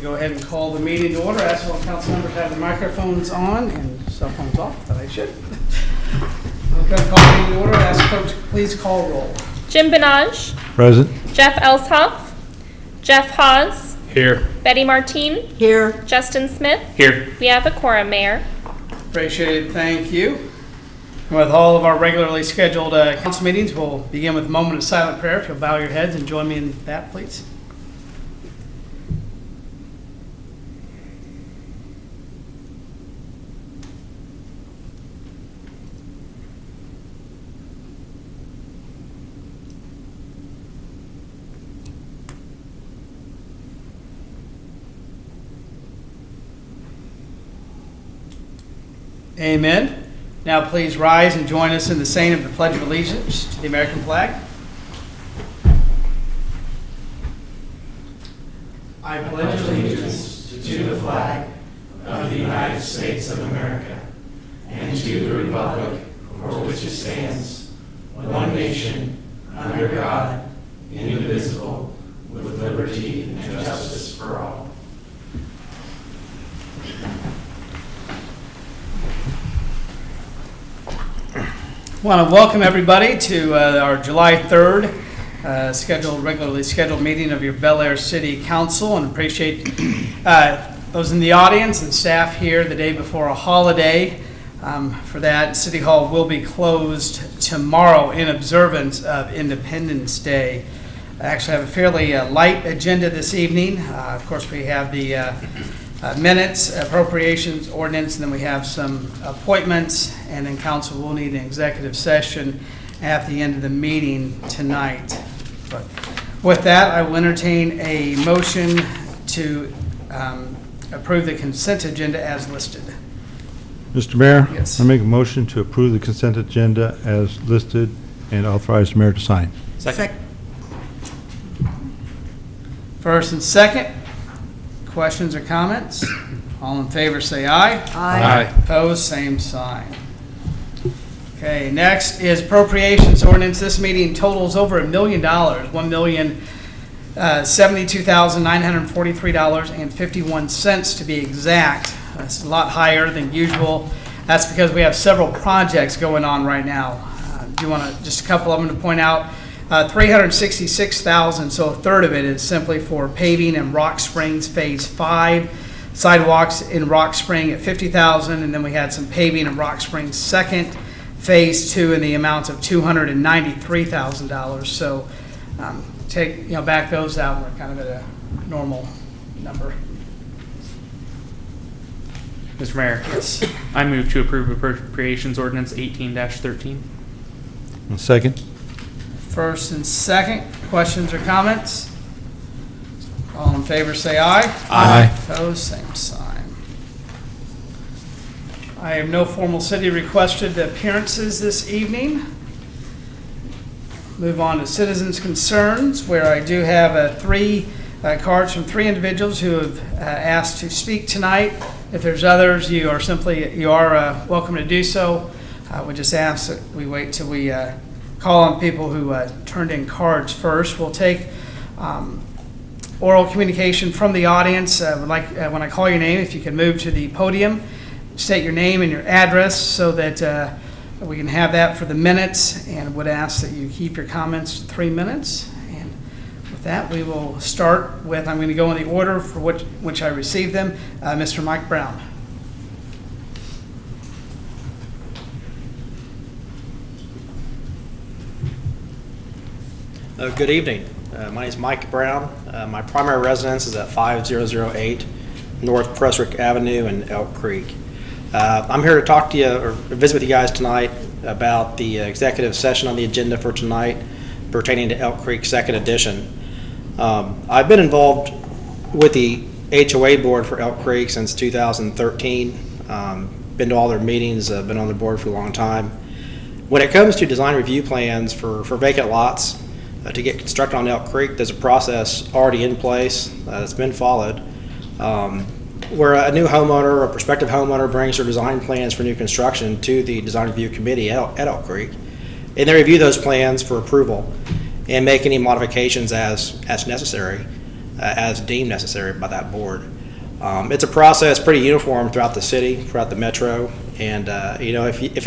Go ahead and call the meeting to order. Ask all council members to have their microphones on and cell phones off, that I should. I'm going to call the meeting to order. Ask folks to please call roll. Jim Benage. Present. Jeff Elshoff. Jeff Hawes. Here. Betty Martine. Here. Justin Smith. Here. We have a quorum, Mayor. Appreciate it. Thank you. With all of our regularly scheduled council meetings, we'll begin with a moment of silent prayer. If you'll bow your heads and join me in that, please. Amen. Now please rise and join us in the saying of the Pledge of Allegiance to the American flag. I pledge allegiance to the flag of the United States of America and to the republic for which it stands, one nation, under God, indivisible, with liberty and justice for all. I want to welcome everybody to our July 3rd regularly scheduled meeting of your Bel Aire City Council, and appreciate those in the audience and staff here the day before a holiday. For that, City Hall will be closed tomorrow in observance of Independence Day. I actually have a fairly light agenda this evening. Of course, we have the minutes, appropriations, ordinance, and then we have some appointments, and then council will need an executive session at the end of the meeting tonight. But with that, I will entertain a motion to approve the consent agenda as listed. Mr. Mayor, Yes. I make a motion to approve the consent agenda as listed and authorize the mayor to sign. Second. First and second. Questions or comments? All in favor say aye. Aye. Opposed, same sign. Okay, next is appropriations ordinance. This meeting totals over $1 million, $1,072,943.51 to be exact. That's a lot higher than usual. That's because we have several projects going on right now. Do you want to, just a couple of them to point out? $366,000, so a third of it is simply for paving in Rock Springs Phase 5, sidewalks in Rock Spring at $50,000, and then we had some paving in Rock Springs Second Phase 2 in the amount of $293,000. So back those out, and we're kind of at a normal number. Mr. Mayor, Yes. I move to approve appropriations ordinance 18-13. Second. First and second, questions or comments? All in favor say aye. Aye. Opposed, same sign. I have no formal city requested appearances this evening. Move on to citizens' concerns, where I do have three cards from three individuals who have asked to speak tonight. If there's others, you are welcome to do so. We just ask that we wait till we call on people who turned in cards first. We'll take oral communication from the audience. When I call your name, if you can move to the podium, state your name and your address so that we can have that for the minutes, and would ask that you keep your comments to 3 minutes. And with that, we will start with, I'm going to go in the order for which I received them. Mr. Mike Brown. Good evening. My name is Mike Brown. My primary residence is at 5008 North Presswick Avenue in Elk Creek. I'm here to talk to you or visit with you guys tonight about the executive session on the agenda for tonight pertaining to Elk Creek Second Edition. I've been involved with the HOA board for Elk Creek since 2013. Been to all their meetings, been on the board for a long time. When it comes to design review plans for vacant lots, to get constructed on Elk Creek, there's a process already in place that's been followed, where a new homeowner or a prospective homeowner brings their design plans for new construction to the design review committee at Elk Creek, and they review those plans for approval and make any modifications as necessary. as deemed necessary by that board. It's a process pretty uniform throughout the city, throughout the metro, and if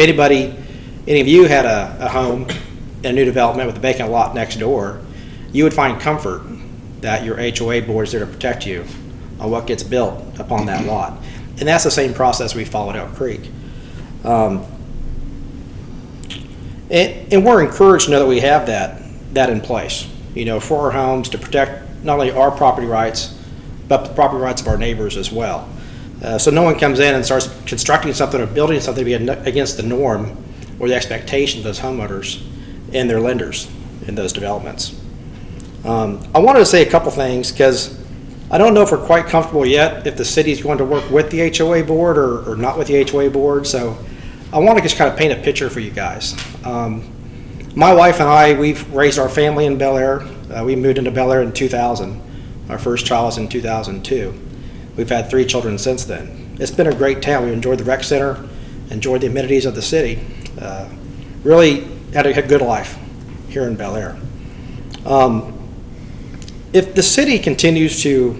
any of you had a home in a new development with a vacant lot next door, you would find comfort that your HOA board is there to protect you on what gets built upon that lot. And that's the same process we followed at Elk Creek. And we're encouraged to know that we have that in place, for our homes to protect not only our property rights, but the property rights of our neighbors as well. So no one comes in and starts constructing something or building something to be against the norm or the expectation of those homeowners and their lenders in those developments. I wanted to say a couple things because I don't know if we're quite comfortable yet if the city is going to work with the HOA board or not with the HOA board. So I want to just kind of paint a picture for you guys. My wife and I, we've raised our family in Bel Aire. We moved into Bel Aire in 2000. Our first child was in 2002. We've had 3 children since then. It's been a great town. We enjoyed the rec center, enjoyed the amenities of the city. Really had a good life here in Bel Aire. If the city continues to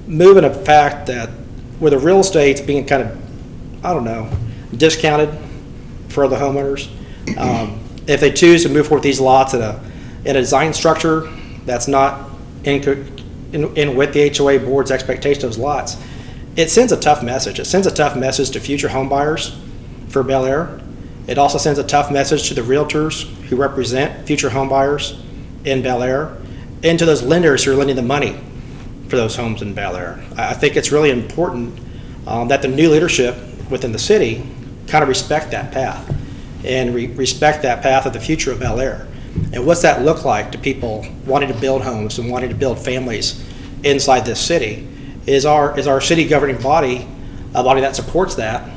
move in a fact that where the real estate's being kind of, discounted for the homeowners, if they choose to move forward with these lots in a design structure that's not in with the HOA board's expectation of those lots, it sends a tough message. It sends a tough message to future home buyers for Bel Aire. It also sends a tough message to the realtors who represent future home buyers in Bel Aire and to those lenders who are lending the money for those homes in Bel Aire. I think it's really important that the new leadership within the city kind of respect that path and respect that path of the future of Bel Aire. And what's that look like to people wanting to build homes and wanting to build families inside this city is our city governing body, a body that supports that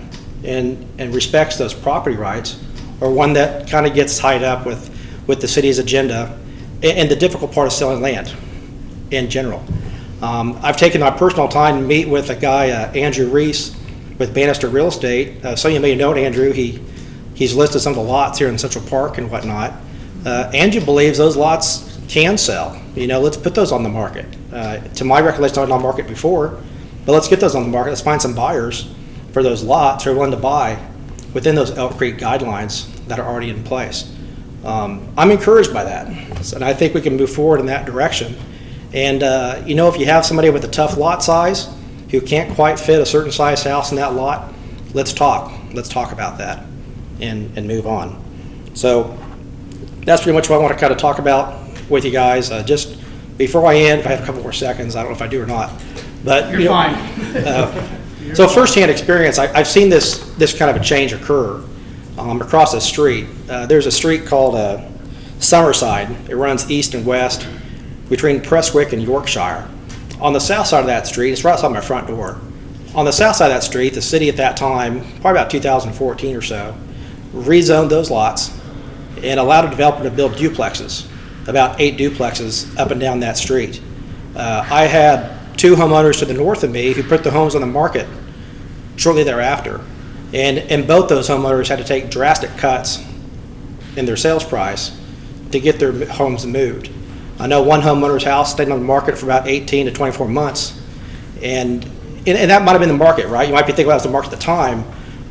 and respects those property rights, or one that kind of gets tied up with the city's agenda and the difficult part of selling land in general. I've taken my personal time to meet with a guy, Andrew Reese, with Bannister Real Estate. Some of you may know Andrew. He's listed some of the lots here in Central Park and whatnot. Andrew believes those lots can sell. Let's put those on the market. To my recollection, they're on the market before, but let's get those on the market. Let's find some buyers for those lots who are willing to buy within those Elk Creek guidelines that are already in place. I'm encouraged by that, and I think we can move forward in that direction. And if you have somebody with a tough lot size who can't quite fit a certain size house in that lot, let's talk. Let's talk about that and move on. So that's pretty much what I want to kind of talk about with you guys. Just before I end, if I have a couple more seconds, I don't know if I do or not. But You're fine. So firsthand experience, I've seen this kind of a change occur across the street. There's a street called Summerside. It runs east and west between Prestwick and Yorkshire. On the south side of that street, it's right outside my front door. On the south side of that street, the city at that time, probably about 2014 or so, rezoned those lots and allowed a developer to build duplexes, about 8 duplexes up and down that street. I had 2 homeowners to the north of me who put the homes on the market shortly thereafter. And both those homeowners had to take drastic cuts in their sales price to get their homes moved. I know one homeowner's house stayed on the market for about 18 to 24 months. And that might have been the market, right? You might be thinking about it as the market at the time.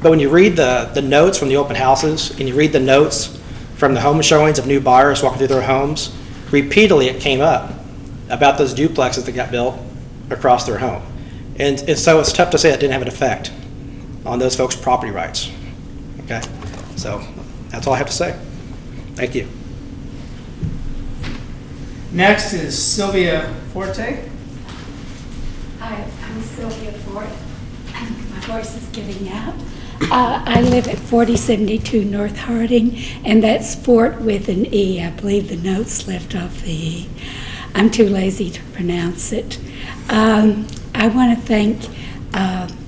But when you read the notes from the open houses and you read the notes from the home showings of new buyers walking through their homes, repeatedly it came up about those duplexes that got built across their home. And so it's tough to say it didn't have an effect on those folks' property rights. Okay? So that's all I have to say. Thank you. Next is Sylvia Forte. Hi, I'm Sylvia Ford. My voice is giving out. I live at 4072 North Harding, and that's Fort with an E. I believe the notes left off the E. I'm too lazy to pronounce it. I want to thank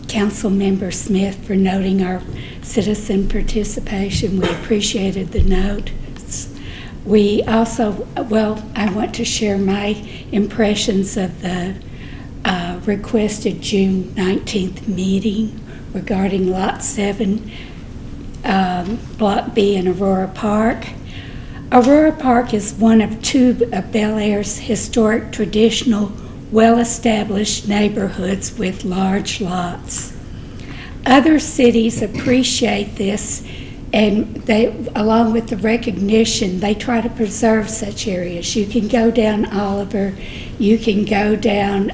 Council Member Smith for noting our citizen participation. We appreciated the note. We also, I want to share my impressions of the requested June 19th meeting regarding Lot 7, Block B in Aurora Park. Aurora Park is one of 2 of Bel Aire's historic traditional well-established neighborhoods with large lots. Other cities appreciate this, and they, along with the recognition, they try to preserve such areas. You can go down Oliver, you can go down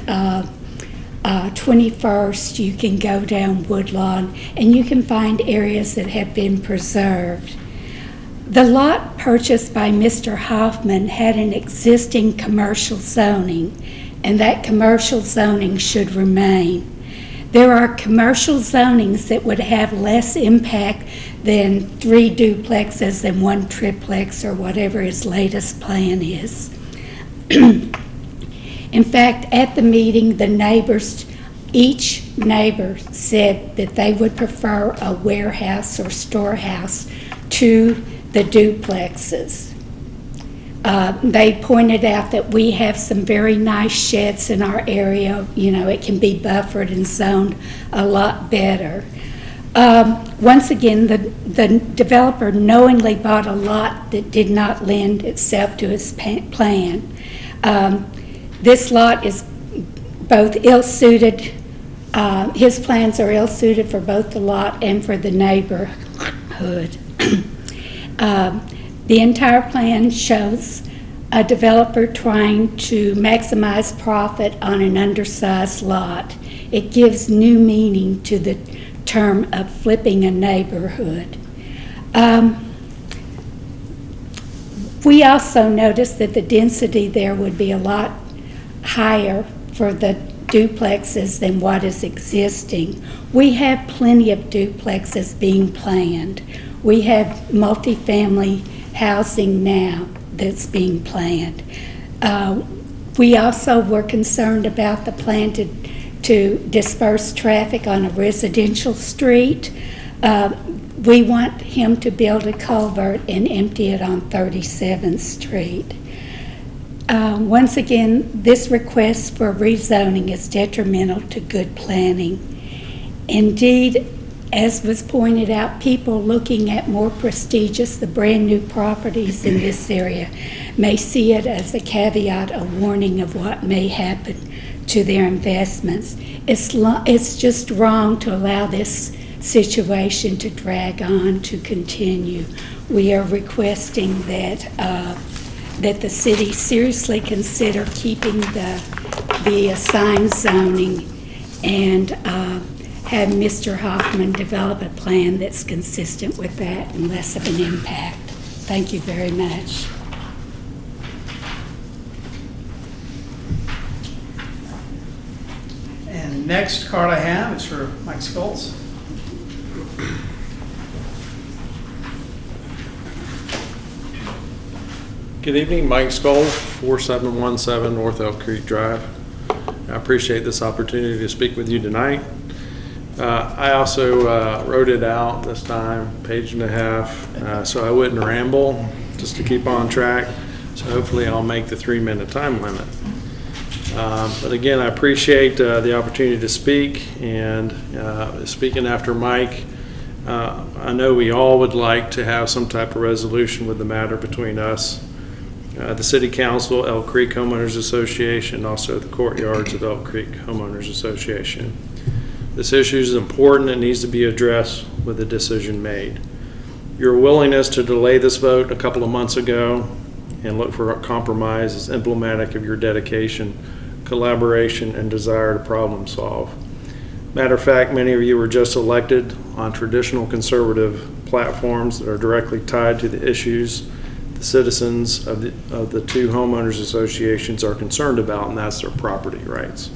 21st, you can go down Woodlawn, and you can find areas that have been preserved. The lot purchased by Mr. Hoffman had an existing commercial zoning, and that commercial zoning should remain. There are commercial zonings that would have less impact than 3 duplexes and 1 triplex or whatever his latest plan is. In fact, at the meeting, the neighbors, each neighbor said that they would prefer a warehouse or storehouse to the duplexes. They pointed out that we have some very nice sheds in our area. You know, it can be buffered and zoned a lot better. Once again, the developer knowingly bought a lot that did not lend itself to his plan. This lot is both ill-suited, his plans are ill-suited for both the lot and for the neighborhood. The entire plan shows a developer trying to maximize profit on an undersized lot. It gives new meaning to the term of flipping a neighborhood. We also noticed that the density there would be a lot higher for the duplexes than what is existing. We have plenty of duplexes being planned. We have multifamily housing now that's being planned. We also were concerned about the plan to disperse traffic on a residential street. We want him to build a culvert and empty it on 37th Street. Once again, this request for rezoning is detrimental to good planning. Indeed, as was pointed out, people looking at more prestigious, the brand new properties in this area may see it as a caveat, a warning of what may happen to their investments. It's just wrong to allow this situation to drag on, to continue. We are requesting that that the city seriously consider keeping the assigned zoning and have Mr. Hoffman develop a plan that's consistent with that and less of an impact. Thank you very much. And next card I have is for Mike Scholes. Good evening, Mike Scholes, 4717 North Elk Creek Drive. I appreciate this opportunity to speak with you tonight. I also wrote it out this time, page and a half, so I wouldn't ramble, just to keep on track. So hopefully I'll make the 3-minute time limit. But again, I appreciate the opportunity to speak, and speaking after Mike, I know we all would like to have some type of resolution with the matter between us, the City Council, Elk Creek Homeowners Association, also the courtyards of Elk Creek Homeowners Association. This issue is important and needs to be addressed with a decision made. Your willingness to delay this vote a couple of months ago and look for a compromise is emblematic of your dedication, collaboration, and desire to problem solve. Matter of fact, many of you were just elected on traditional conservative platforms that are directly tied to the issues the citizens of the two homeowners associations are concerned about, and that's their property rights.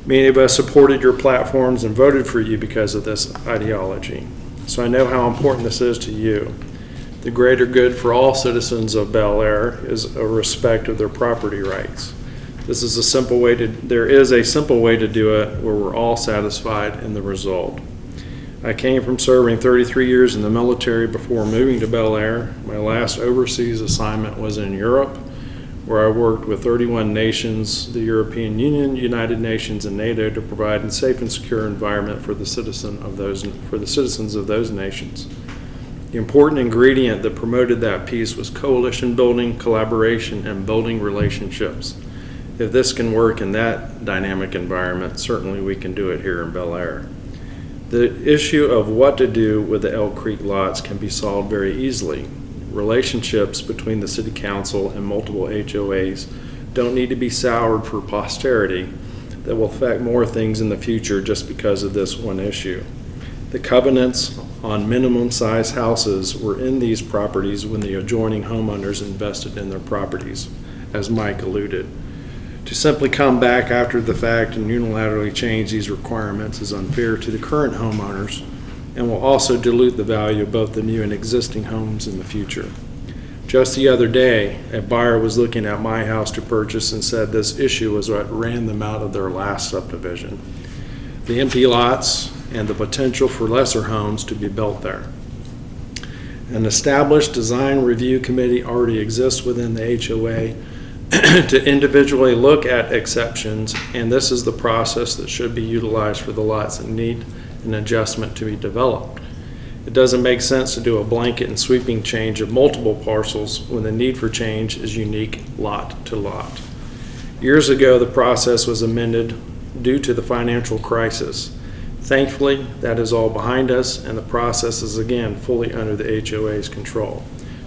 Many of us supported your platforms and voted for you because of this ideology. So I know how important this is to you. The greater good for all citizens of Bel Aire is a respect of their property rights. There is a simple way to do it where we're all satisfied in the result. I came from serving 33 years in the military before moving to Bel Aire. My last overseas assignment was in Europe, where I worked with 31 nations, the European Union, United Nations, and NATO to provide a safe and secure environment for the citizens of those nations. The important ingredient that promoted that peace was coalition building, collaboration, and building relationships. If this can work in that dynamic environment, certainly we can do it here in Bel Aire. The issue of what to do with the Elk Creek lots can be solved very easily. Relationships between the City Council and multiple HOAs don't need to be soured for posterity that will affect more things in the future just because of this one issue. The covenants on minimum size houses were in these properties when the adjoining homeowners invested in their properties, as Mike alluded. To simply come back after the fact and unilaterally change these requirements is unfair to the current homeowners and will also dilute the value of both the new and existing homes in the future. Just the other day, a buyer was looking at my house to purchase and said this issue was what ran them out of their last subdivision. The empty lots and the potential for lesser homes to be built there. An established design review committee already exists within the HOA to individually look at exceptions, and this is the process that should be utilized for the lots that need an adjustment to be developed. It doesn't make sense to do a blanket and sweeping change of multiple parcels when the need for change is unique lot to lot. Years ago, the process was amended due to the financial crisis. Thankfully, that is all behind us, and the process is again fully under the HOA's control.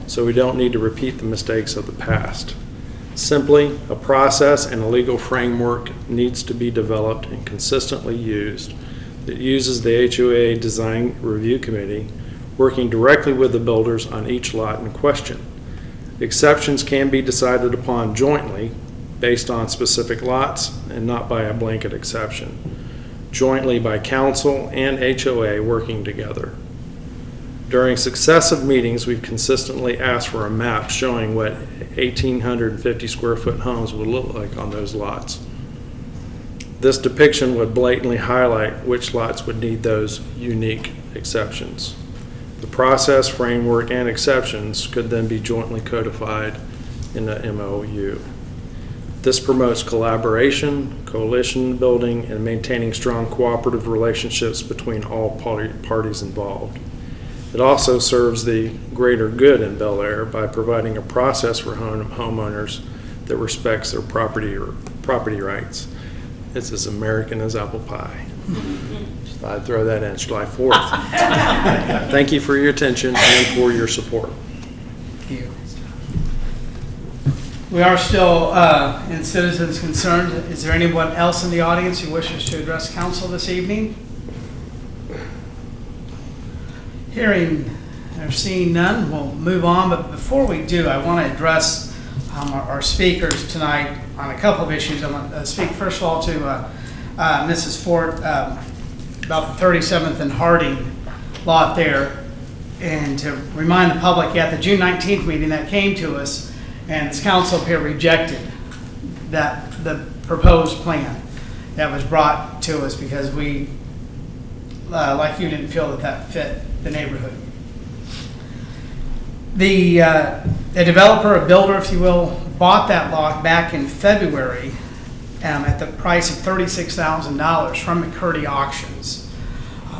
So we don't need to repeat the mistakes of the past. Simply, a process and a legal framework needs to be developed and consistently used that uses the HOA Design Review Committee working directly with the builders on each lot in question. Exceptions can be decided upon jointly based on specific lots and not by a blanket exception. Jointly by council and HOA working together. During successive meetings, we've consistently asked for a map showing what 1,850 square foot homes would look like on those lots. This depiction would blatantly highlight which lots would need those unique exceptions. The process, framework, and exceptions could then be jointly codified in the MOU. This promotes collaboration, coalition building, and maintaining strong cooperative relationships between all parties involved. It also serves the greater good in Bel Aire by providing a process for homeowners that respects their property rights. It's as American as apple pie. I'd throw that in. It's July 4th. Thank you for your attention and for your support. Thank you. We are still in citizens' concerns. Is there anyone else in the audience who wishes to address council this evening? Hearing or seeing none, we'll move on. But before we do, I want to address our speakers tonight on a couple of issues. I want to speak first of all to Mrs. Fort about the 37th and Harding lot there, and to remind the public at the June 19th meeting that came to us, and this council up here rejected the proposed plan that was brought to us because we, like you, didn't feel that fit the neighborhood. A developer, a builder, if you will, bought that lot back in February at the price of $36,000 from McCurdy Auctions.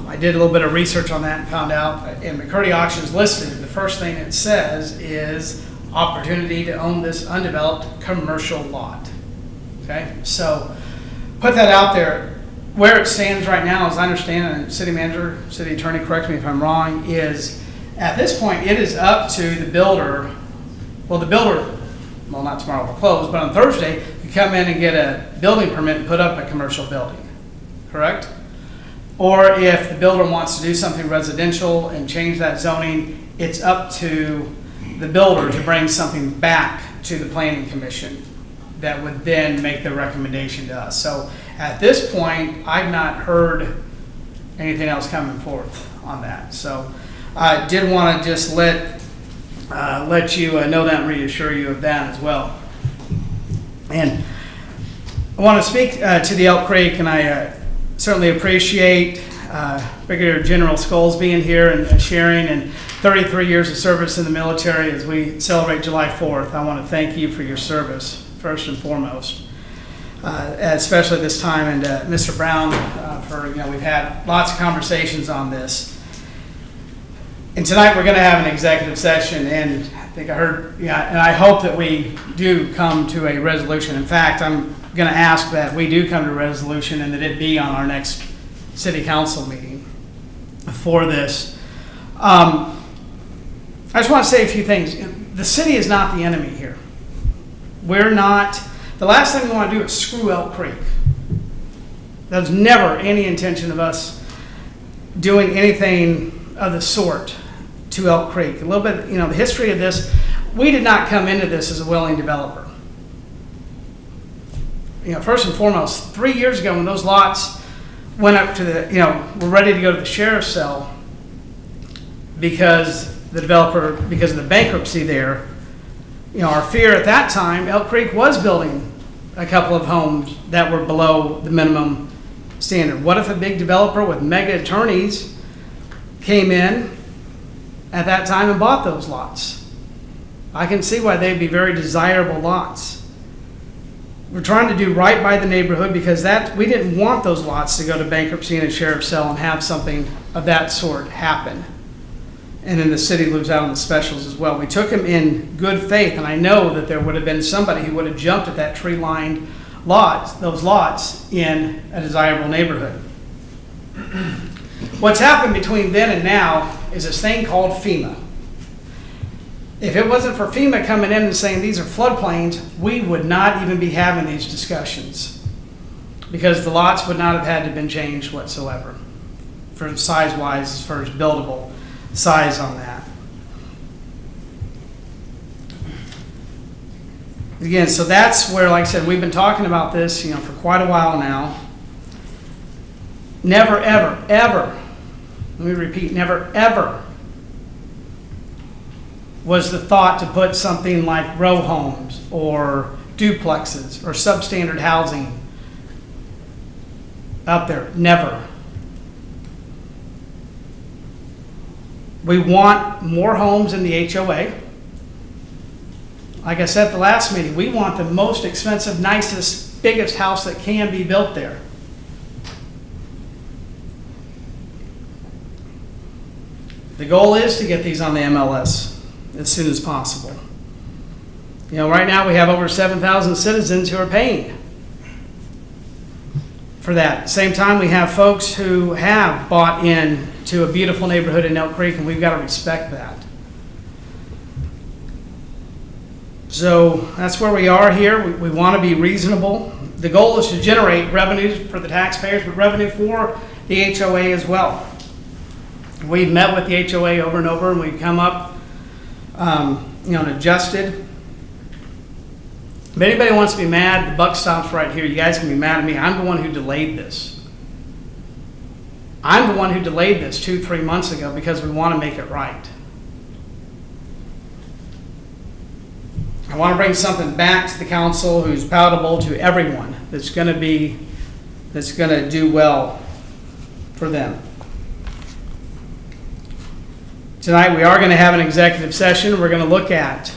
I did a little bit of research on that and found out in McCurdy Auctions listed, the first thing it says is opportunity to own this undeveloped commercial lot. Okay, so put that out there. Where it stands right now, as I understand, and city manager, city attorney, correct me if I'm wrong, is at this point it is up to the builder. Well, the builder, well, not tomorrow we'll close, but on Thursday you come in and get a building permit and put up a commercial building, correct? Or if the builder wants to do something residential and change that zoning, it's up to the builder to bring something back to the planning commission that would then make the recommendation to us. So at this point, I've not heard anything else coming forth on that. So I did want to just let you know that and reassure you of that as well. And I want to speak to the Elk Creek, and I certainly appreciate Brigadier General Scholes being here and sharing, and 33 years of service in the military as we celebrate July 4th. I want to thank you for your service, first and foremost, especially this time, and Mr. Brown we've had lots of conversations on this. And tonight we're going to have an executive session, and I think I heard, and I hope that we do come to a resolution. In fact, I'm going to ask that we do come to a resolution and that it be on our next city council meeting for this. I just want to say a few things. The city is not the enemy here. We're not, the last thing we want to do is screw Elk Creek. That was never any intention of us doing anything of the sort to Elk Creek. A little bit, the history of this, we did not come into this as a willing developer. First and foremost, 3 years ago when those lots went up to were ready to go to the sheriff's cell because of the bankruptcy there, our fear at that time, Elk Creek was building a couple of homes that were below the minimum standard. What if a big developer with mega attorneys came in at that time and bought those lots? I can see why they'd be very desirable lots. We're trying to do right by the neighborhood because we didn't want those lots to go to bankruptcy and a sheriff's sale and have something of that sort happen. And then the city lose out on the specials as well. We took them in good faith, and I know that there would have been somebody who would have jumped at that tree-lined those lots in a desirable neighborhood. What's happened between then and now is this thing called FEMA. If it wasn't for FEMA coming in and saying these are floodplains, we would not even be having these discussions because the lots would not have had to have been changed whatsoever for size-wise as far as buildable size on that. Again, so that's where, like I said, we've been talking about this, for quite a while now. Never, ever, ever, let me repeat, never, ever was the thought to put something like row homes or duplexes or substandard housing up there. Never. We want more homes in the HOA. Like I said at the last meeting, we want the most expensive, nicest, biggest house that can be built there. The goal is to get these on the MLS as soon as possible. Right now we have over 7,000 citizens who are paying for that. At the same time, we have folks who have bought in to a beautiful neighborhood in Elk Creek, and we've got to respect that. So that's where we are here. We want to be reasonable. The goal is to generate revenues for the taxpayers, but revenue for the HOA as well. We've met with the HOA over and over, and we've come up and adjusted. If anybody wants to be mad, the buck stops right here. You guys can be mad at me. I'm the one who delayed this. I'm the one who delayed this 2-3 months ago because we want to make it right. I want to bring something back to the council who's palatable to everyone, that's going to do well for them. Tonight we are going to have an executive session. We're going to look at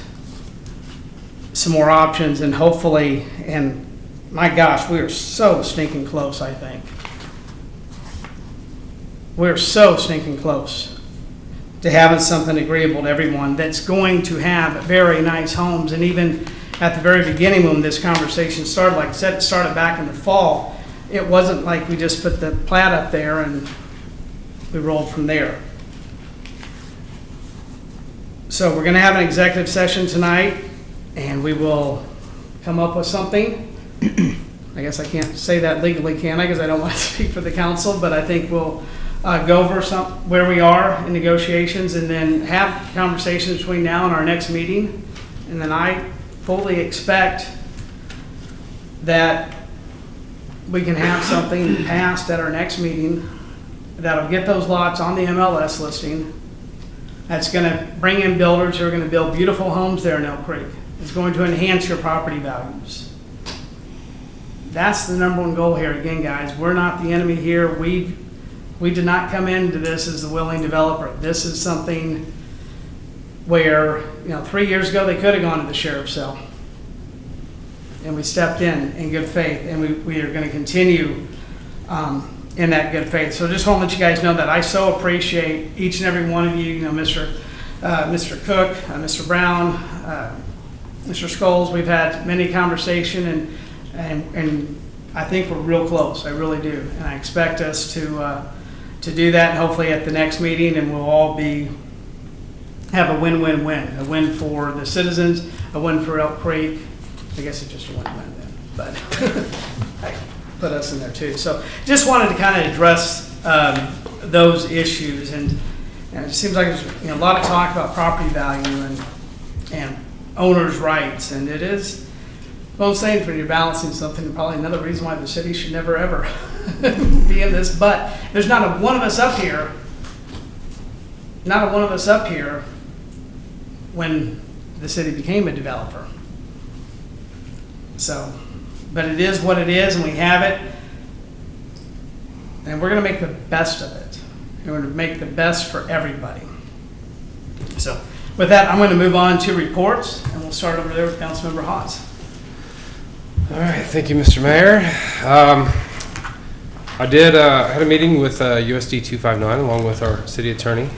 some more options and hopefully, and my gosh, we are so stinking close, I think. We're so stinking close to having something agreeable to everyone that's going to have very nice homes. And even at the very beginning when this conversation started, like I said, it started back in the fall. It wasn't like we just put the plat up there and we rolled from there. So we're going to have an executive session tonight, and we will come up with something. I guess I can't say that legally, can I? Because I don't want to speak for the council, but I think we'll go over where we are in negotiations and then have conversations between now and our next meeting. And then I fully expect that we can have something passed at our next meeting that'll get those lots on the MLS listing. That's going to bring in builders who are going to build beautiful homes there in Elk Creek. It's going to enhance your property values. That's the number one goal here. Again, guys, we're not the enemy here. We did not come into this as the willing developer. This is something where, 3 years ago they could have gone to the sheriff's cell. And we stepped in good faith, and we are going to continue in that good faith. So just want to let you guys know that I so appreciate each and every one of you, Mr. Cook, Mr. Brown, Mr. Scholes. We've had many conversations, and and I think we're real close. I really do, and I expect us to do that, and hopefully at the next meeting, and we'll all have a win-win-win. A win for the citizens, a win for Elk Creek. I guess it's just a win-win then, but I put us in there too. So just wanted to kind of address those issues, and it seems like there's a lot of talk about property value and owners' rights, and it is, well, I'm saying, when you're balancing something, probably another reason why the city should never ever be in this. But there's not a one of us up here, when the city became a developer. So, but it is what it is, and we have it, and we're going to make the best of it. We're going to make the best for everybody. So, with that, I'm going to move on to reports, and we'll start over there with Councilmember Hawes. All right, thank you, Mr. Mayor. I had a meeting with USD 259 along with our city attorney.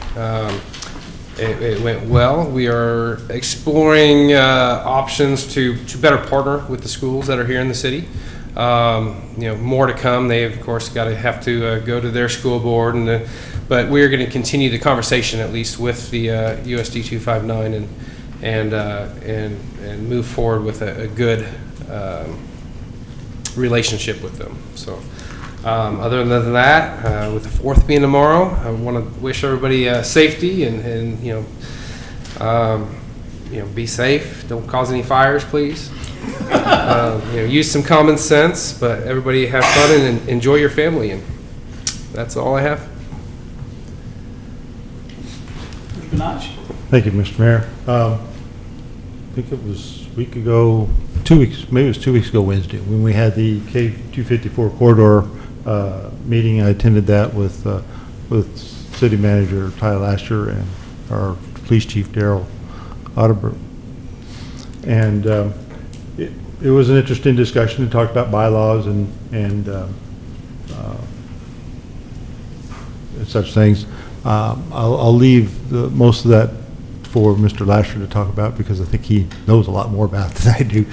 It went well. We are exploring options to better partner with the schools that are here in the city. More to come. They of course have to go to their school board, but we are going to continue the conversation at least with the USD 259 and move forward with a good relationship with them. So other than that, with the 4th being tomorrow, I want to wish everybody safety and be safe. Don't cause any fires, please. Use some common sense, but everybody have fun and enjoy your family. And that's all I have. Thank you, Mr. Mayor. I think it was a week ago, 2 weeks, maybe it was 2 weeks ago Wednesday, when we had the K254 corridor meeting. I attended that with City Manager Ty Lasher and our Police Chief Daryl Otterberg. And it was an interesting discussion. It talked about bylaws and such things. I'll leave most of that for Mr. Lasher to talk about, because I think he knows a lot more about it than I do,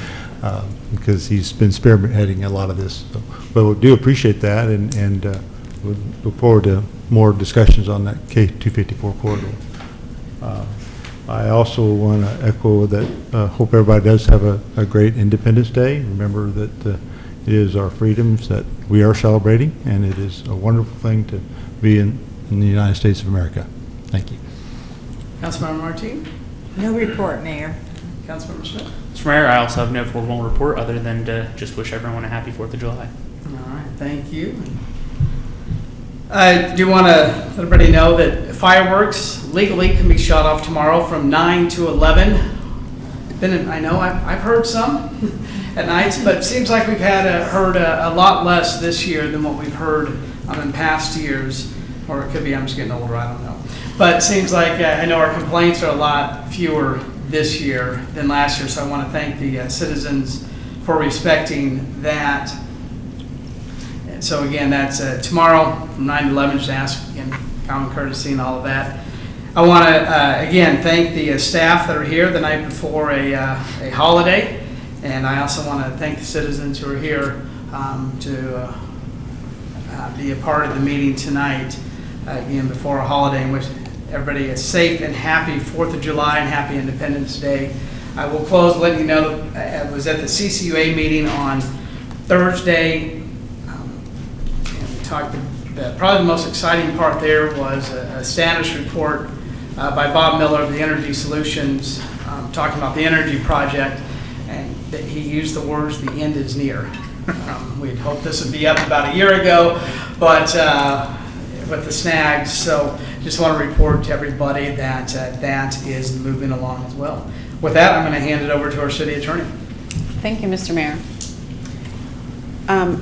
because he's been spearheading a lot of this. So, but we do appreciate that, and we look forward to more discussions on that K254 corridor. I also want to echo that hope everybody does have a great Independence Day. Remember that it is our freedoms that we are celebrating, and it is a wonderful thing to be in the United States of America. Thank you. Councilmember Martin? No report, Mayor. Councilmember Smith? Mr. Mayor, I also have no formal report other than to just wish everyone a happy 4th of July. All right, thank you. I do want to let everybody know that fireworks legally can be shot off tomorrow from 9 to 11. I know I've heard some at nights, but it seems like we've heard a lot less this year than what we've heard in past years. Or it could be I'm just getting older, I don't know. But it seems like I know our complaints are a lot fewer this year than last year, so I want to thank the citizens for respecting that. And so again, that's tomorrow from 9 to 11, just ask, again, common courtesy and all of that. I want to, again, thank the staff that are here the night before a holiday, and I also want to thank the citizens who are here to be a part of the meeting tonight. Again, before a holiday, in which everybody is safe and happy 4th of July and happy Independence Day. I will close letting you know I was at the CCUA meeting on Thursday. And we talked, probably the most exciting part there was a status report by Bob Miller of the Energy Solutions, talking about the energy project, and that he used the words, "the end is near." We'd hoped this would be up about a year ago, but with the snags, so just want to report to everybody that that is moving along as well. With that, I'm going to hand it over to our city attorney. Thank you, Mr. Mayor.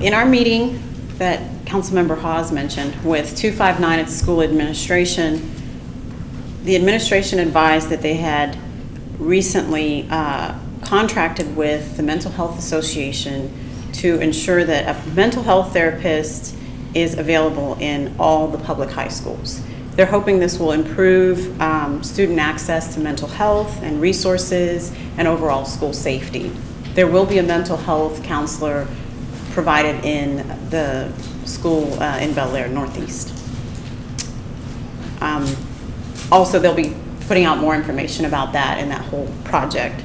In our meeting that Councilmember Hawes mentioned with 259 at the school administration, the administration advised that they had recently contracted with the Mental Health Association to ensure that a mental health therapist is available in all the public high schools. They're hoping this will improve student access to mental health and resources and overall school safety. There will be a mental health counselor provided in the school in Bel Aire Northeast. Also, they'll be putting out more information about that and that whole project.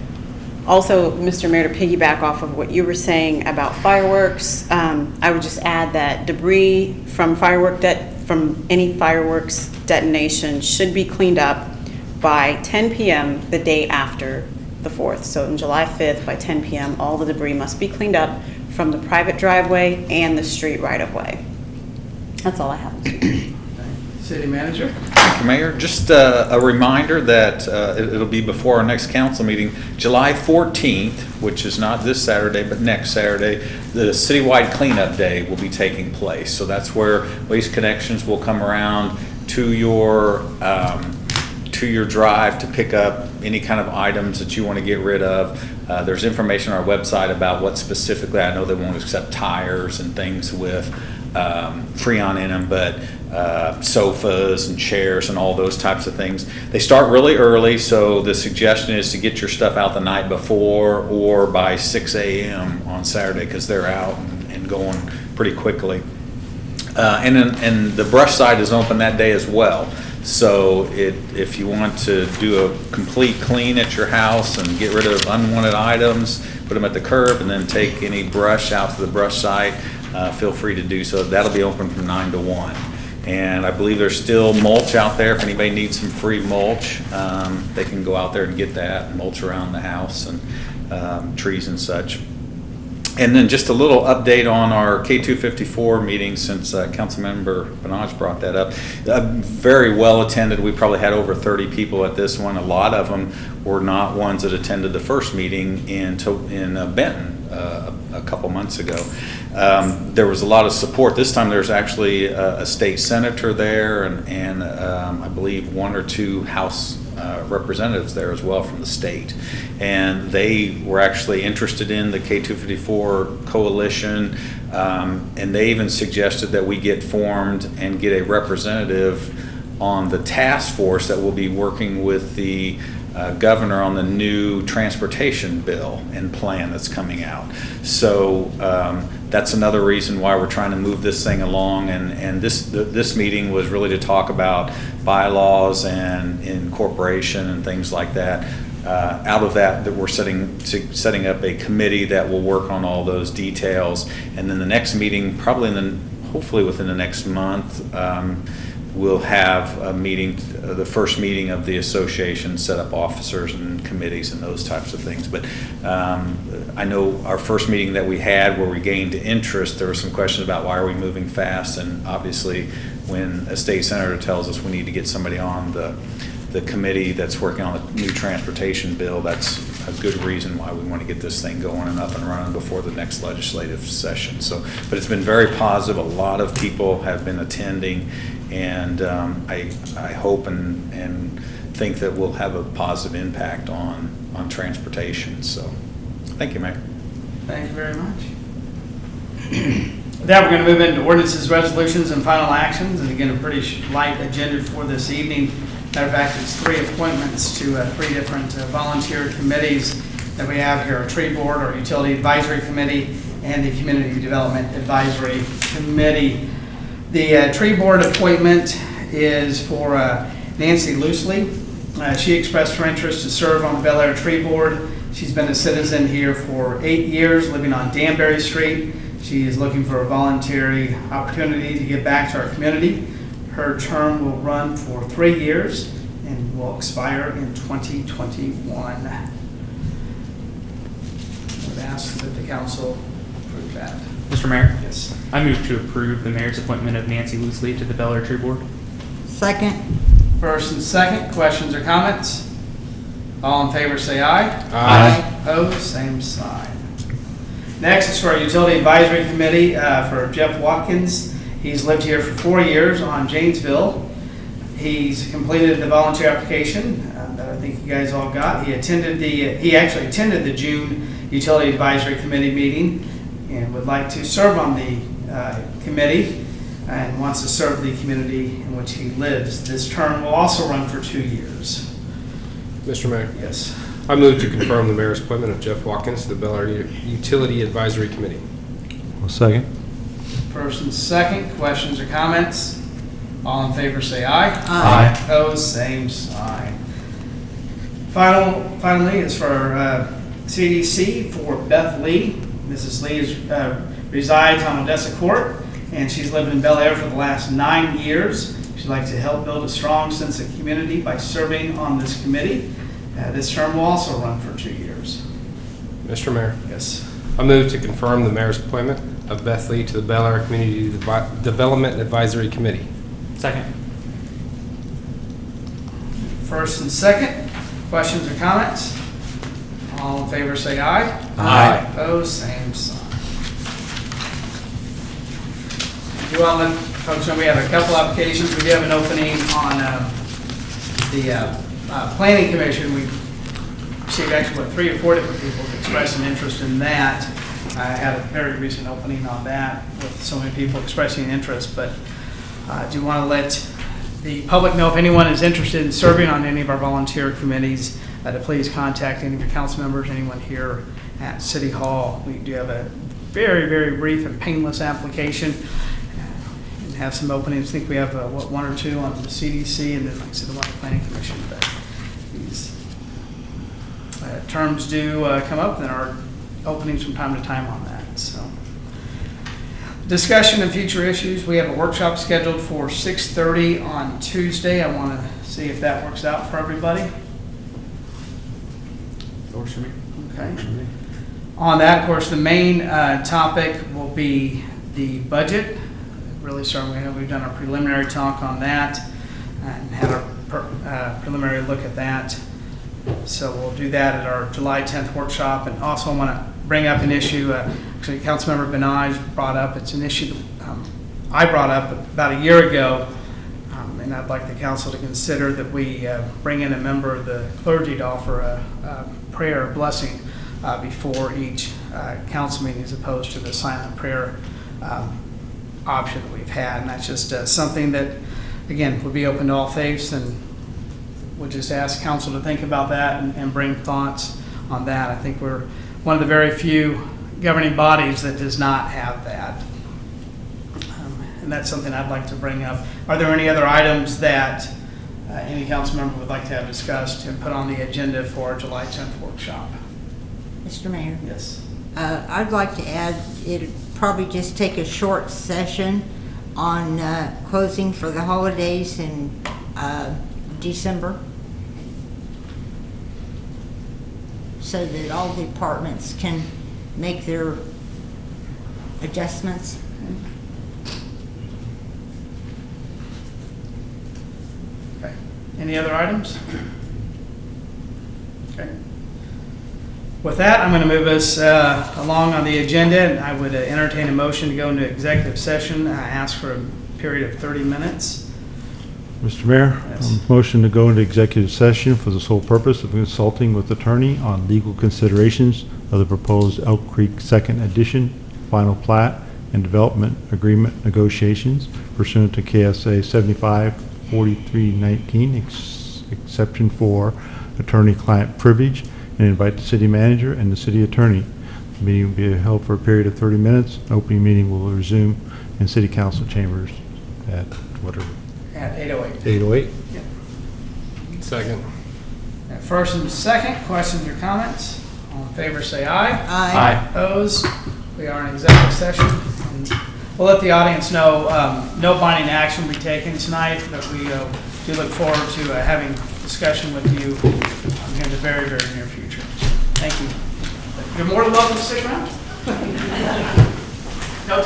Also, Mr. Mayor, to piggyback off of what you were saying about fireworks, I would just add that debris from any fireworks detonation should be cleaned up by 10 p.m. the day after the 4th. So on July 5th, by 10 p.m., all the debris must be cleaned up from the private driveway and the street right-of-way. That's all I have. City Manager? Thank you, Mayor. Just a reminder that it'll be before our next council meeting, July 14th, which is not this Saturday, but next Saturday, the citywide cleanup day will be taking place. So that's where Waste Connections will come around to your drive to pick up any kind of items that you want to get rid of. There's information on our website about what specifically. I know they won't accept tires and things with Freon in them, but sofas and chairs and all those types of things. They start really early, so the suggestion is to get your stuff out the night before or by 6 a.m. on Saturday, because they're out and going pretty quickly. And the brush side is open that day as well. So if you want to do a complete clean at your house and get rid of unwanted items, put them at the curb, and then take any brush out to the brush site, feel free to do so. That'll be open from 9 to 1. And I believe there's still mulch out there. If anybody needs some free mulch, they can go out there and get that and mulch around the house and trees and such. And then just a little update on our K254 meeting, since Councilmember Benaj brought that up. Very well attended. We probably had over 30 people at this one. A lot of them were not ones that attended the first meeting in Benton a couple months ago. There was a lot of support. This time there's actually a state senator there and I believe 1 or 2 House representatives there as well from the state, and they were actually interested in the K254 coalition, and they even suggested that we get formed and get a representative on the task force that will be working with the governor on the new transportation bill and plan that's coming out. So that's another reason why we're trying to move this thing along, and this meeting was really to talk about bylaws and incorporation and things like that. Out of that we're setting up a committee that will work on all those details, and then the next meeting, hopefully within the next month, we'll have a meeting, the first meeting of the association, set up officers and committees and those types of things. But I know our first meeting that we had where we gained interest, there were some questions about why are we moving fast, and obviously when a state senator tells us we need to get somebody on the committee that's working on the new transportation bill, that's a good reason why we want to get this thing going and up and running before the next legislative session. So, but it's been very positive. A lot of people have been attending, and I hope and think that we'll have a positive impact on transportation. So, thank you, Mayor. Thank you very much. With that, we're going to move into ordinances, resolutions, and final actions. And again, a pretty light agenda for this evening. Matter of fact, it's 3 appointments to 3 different volunteer committees that we have here: our tree board, our utility advisory committee, and the community development advisory committee. The tree board appointment is for Nancy Loosely. She expressed her interest to serve on the Bel Aire tree board. She's been a citizen here for 8 years, living on Danbury Street. She is looking for a voluntary opportunity to give back to our community. Her term will run for 3 years and will expire in 2021. I would ask that the council approve that. Mr. Mayor? Yes. I move to approve the mayor's appointment of Nancy Loosely to the Bel Aire Tree Board. Second. First and second, questions or comments? All in favor say aye. Aye. Opposed, same sign. Next is for our utility advisory committee for Jeff Watkins. He's lived here for 4 years on Janesville. He's completed the volunteer application that I think you guys all got. He actually attended the June utility advisory committee meeting and would like to serve on the committee and wants to serve the community in which he lives. This term will also run for 2 years. Mr. Mayor, Yes. I move to confirm the mayor's appointment of Jeff Watkins to the Bel Aire Utility Advisory Committee. I'll second. First and second, questions or comments? All in favor say aye. Aye. Opposed, same sign. Finally, is for CDC for Beth Lee. Mrs. Lee resides on Odessa Court, and she's lived in Bel Aire for the last 9 years. She'd like to help build a strong sense of community by serving on this committee. This term will also run for 2 years. Mr. Mayor, Yes. I move to confirm the mayor's appointment of Beth Lee to the Bel Aire Community Development Advisory Committee. Second. First and second, questions or comments? All in favor say aye. Aye. Opposed, same sign. Do you want to let folks know we have a couple applications? We do have an opening on the Planning Commission. We received actually, 3 or 4 different people express an interest in that. I had a very recent opening on that with so many people expressing interest, but I do want to let the public know if anyone is interested in serving on any of our volunteer committees, to please contact any of your council members, anyone here at City Hall. We do have a very, very brief and painless application and have some openings. I think we have, 1 or 2 on the CDC and then, like I said, the one on the Planning Commission. But these terms do come up, and there are openings from time to time on that. So, discussion of future issues. We have a workshop scheduled for 6:30 on Tuesday. I want to see if that works out for everybody. Works for me. Okay. On that, of course, the main topic will be the budget. Really starting, we've done our preliminary talk on that and had our preliminary look at that. So we'll do that at our July 10th workshop. And also I want to bring up an issue, actually Councilmember Benaj brought up. It's an issue that I brought up about a year ago, and I'd like the council to consider that we bring in a member of the clergy to offer a prayer or blessing before each council meeting, as opposed to the silent prayer option that we've had. And that's just something that, again, would be open to all faiths, and would just ask council to think about that and bring thoughts on that. I think we're one of the very few governing bodies that does not have that. And that's something I'd like to bring up. Are there any other items that any council member would like to have discussed and put on the agenda for our July 10th workshop? Mr. Mayor, Yes. I'd like to add, it'd probably just take a short session on closing for the holidays in December, so that all departments can make their adjustments. Okay. Any other items? Okay. With that, I'm going to move us along on the agenda, and I would entertain a motion to go into executive session. I ask for a period of 30 minutes. Mr. Mayor, Yes. motion to go into executive session for the sole purpose of consulting with attorney on legal considerations of the proposed Elk Creek Second Edition final plat and development agreement negotiations pursuant to KSA 75-4319, exception for attorney-client privilege, and invite the city manager and the city attorney. The meeting will be held for a period of 30 minutes. Opening meeting will resume in city council chambers at whatever. At 8:08. 8:08. Second. First and second, questions or comments? All in favor say aye. Aye. Opposed? We are in executive session. And we'll let the audience know no binding action will be taken tonight, but we do look forward to having discussion with you in the very, very near future. Thank you. You're more than welcome to stick around. No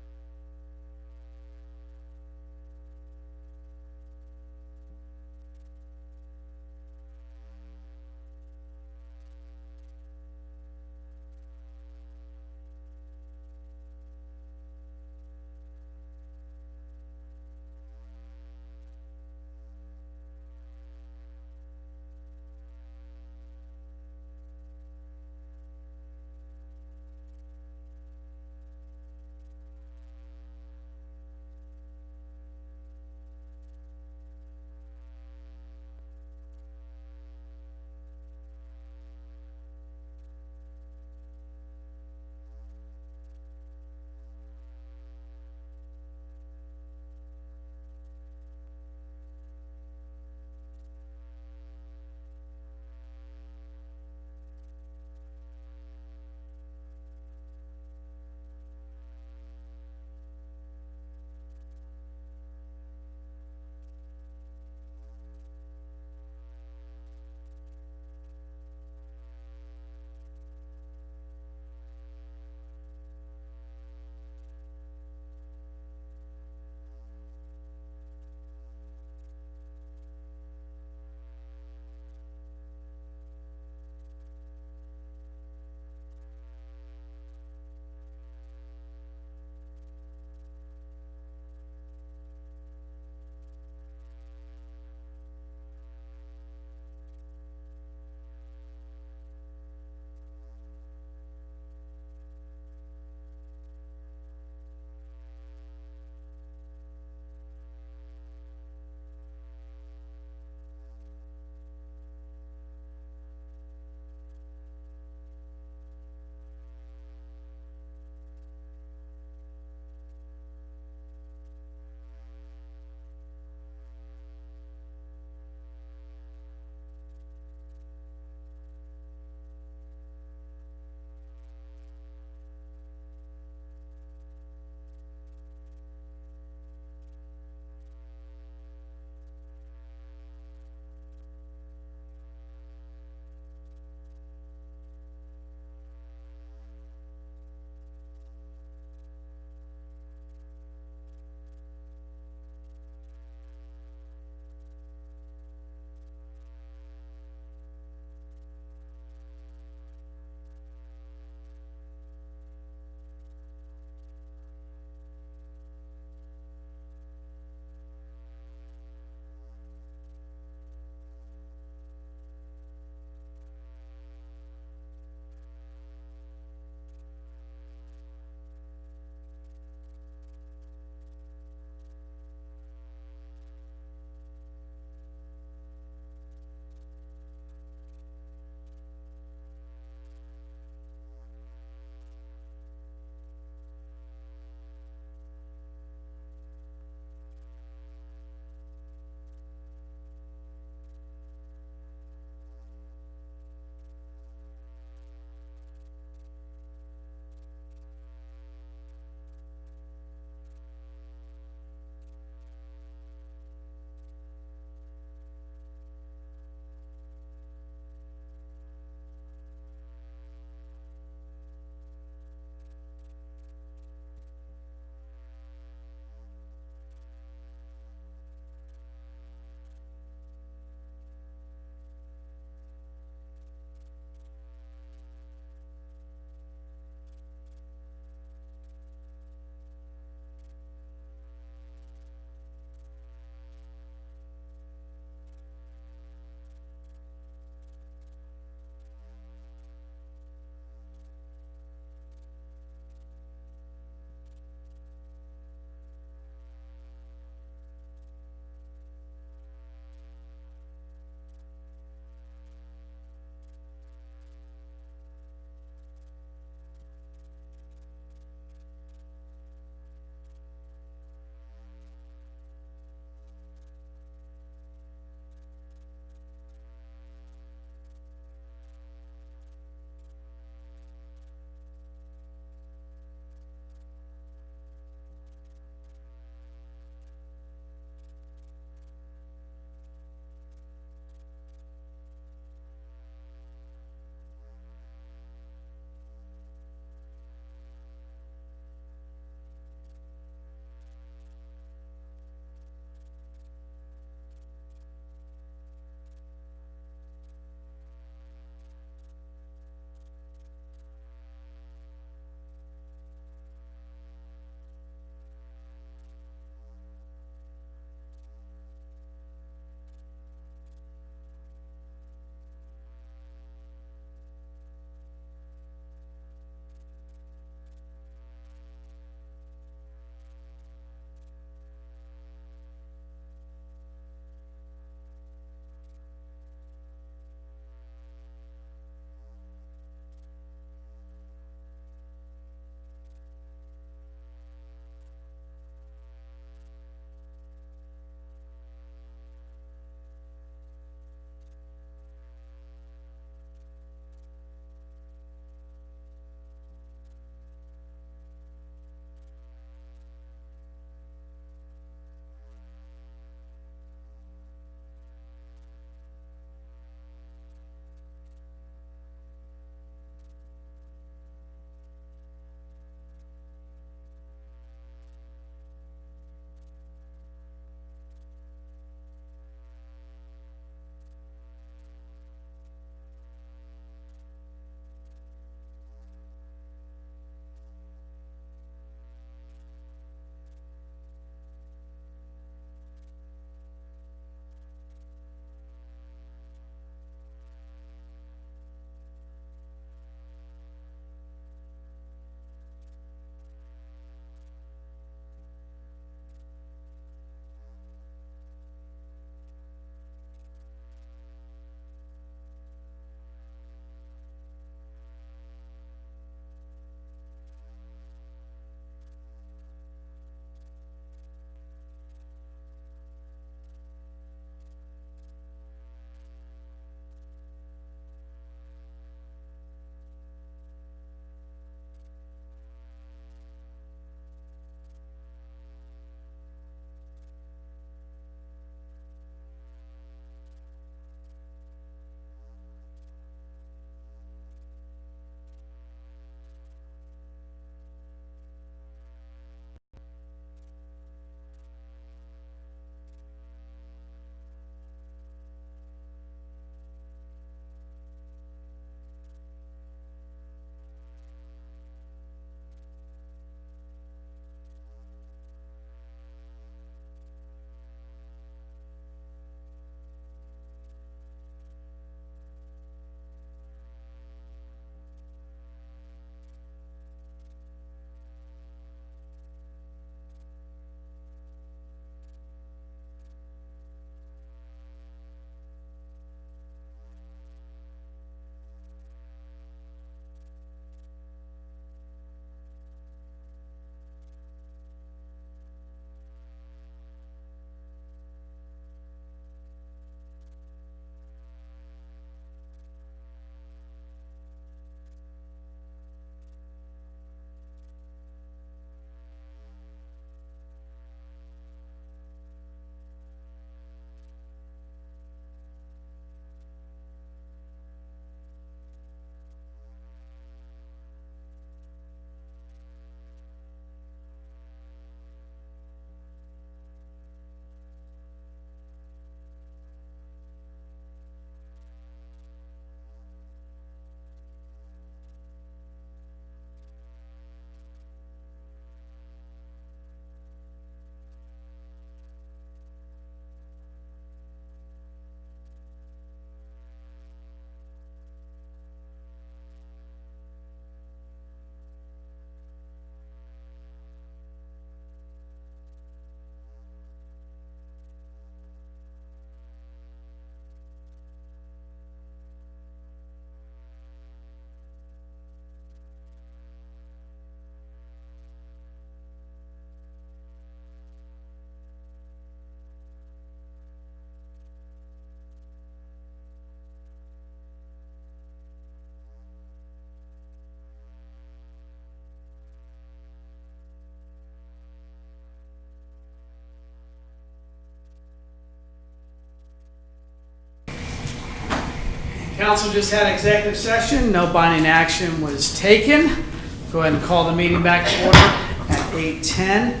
Council just had executive session, no binding action was taken. Go ahead and call the meeting back to order at 8:10.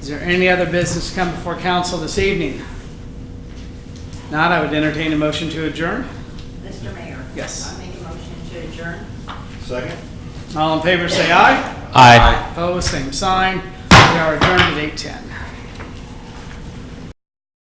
Is there any other business to come before council this evening? Not, I would entertain a motion to adjourn. Mr. Mayor? Yes. I make a motion to adjourn. Second? All in favor say aye. Aye. Opposed, same sign. We are adjourned at 8:10.